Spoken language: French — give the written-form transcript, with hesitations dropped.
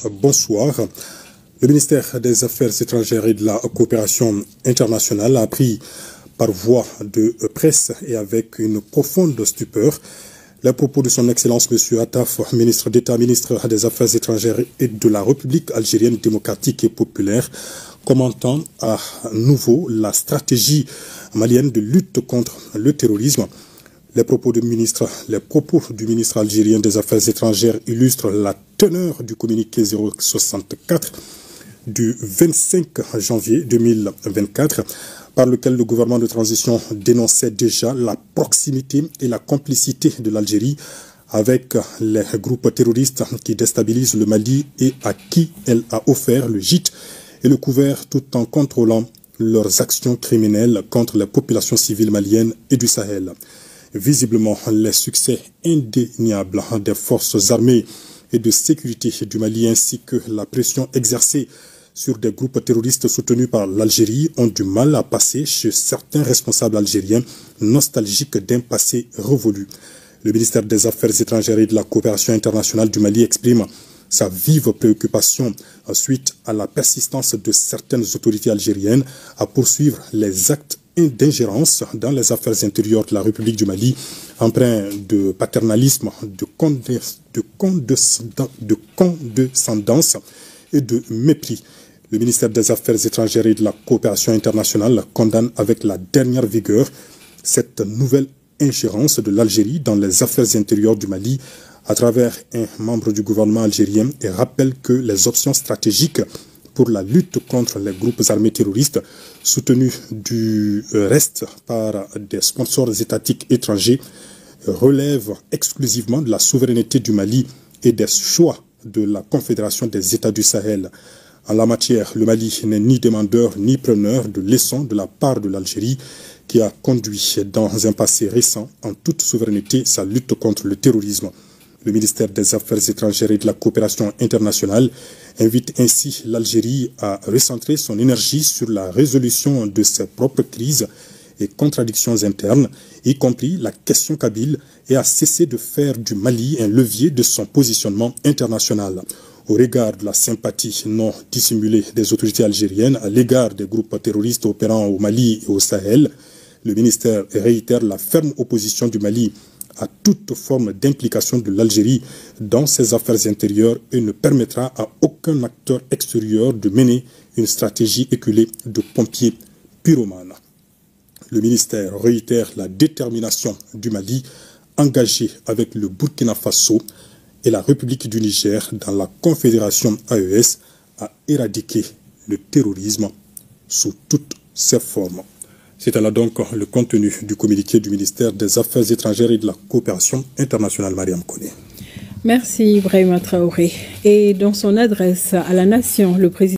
bonsoir. Le ministère des Affaires étrangères et de la coopération internationale a appris par voie de presse et avec une profonde stupeur les propos de son Excellence M. Attaf, ministre d'État, ministre des Affaires étrangères et de la République algérienne démocratique et populaire, commentant à nouveau la stratégie malienne de lutte contre le terrorisme. Les propos du ministre algérien des Affaires étrangères illustrent la teneur du communiqué 064 du 25 janvier 2024, par lequel le gouvernement de transition dénonçait déjà la proximité et la complicité de l'Algérie avec les groupes terroristes qui déstabilisent le Mali et à qui elle a offert le gîte et le couvert tout en contrôlant leurs actions criminelles contre les populations civiles maliennes et du Sahel. Visiblement, les succès indéniables des forces armées et de sécurité du Mali ainsi que la pression exercée sur des groupes terroristes soutenus par l'Algérie ont du mal à passer chez certains responsables algériens nostalgiques d'un passé révolu. Le ministère des Affaires étrangères et de la coopération internationale du Mali exprime sa vive préoccupation suite à la persistance de certaines autorités algériennes à poursuivre les actes d'ingérence dans les affaires intérieures de la République du Mali, empreints de paternalisme, de condescendance et de mépris. Le ministère des Affaires étrangères et de la coopération internationale condamne avec la dernière vigueur cette nouvelle ingérence de l'Algérie dans les affaires intérieures du Mali à travers un membre du gouvernement algérien et rappelle que les options stratégiques pour la lutte contre les groupes armés terroristes soutenus du reste par des sponsors étatiques étrangers relèvent exclusivement de la souveraineté du Mali et des choix de la Confédération des États du Sahel. En la matière, le Mali n'est ni demandeur ni preneur de leçons de la part de l'Algérie qui a conduit dans un passé récent en toute souveraineté sa lutte contre le terrorisme. Le ministère des Affaires étrangères et de la coopération internationale invite ainsi l'Algérie à recentrer son énergie sur la résolution de ses propres crises et contradictions internes, y compris la question kabyle, et à cesser de faire du Mali un levier de son positionnement international. Au regard de la sympathie non dissimulée des autorités algériennes à l'égard des groupes terroristes opérant au Mali et au Sahel, le ministère réitère la ferme opposition du Mali à toute forme d'implication de l'Algérie dans ses affaires intérieures et ne permettra à aucun acteur extérieur de mener une stratégie éculée de pompiers pyromanes. Le ministère réitère la détermination du Mali engagé avec le Burkina Faso et la République du Niger dans la Confédération AES à éradiquer le terrorisme sous toutes ses formes. C'était là donc le contenu du communiqué du ministère des Affaires étrangères et de la coopération internationale. Mariam Koné. Merci Ibrahima Traoré. Et dans son adresse à la nation, le président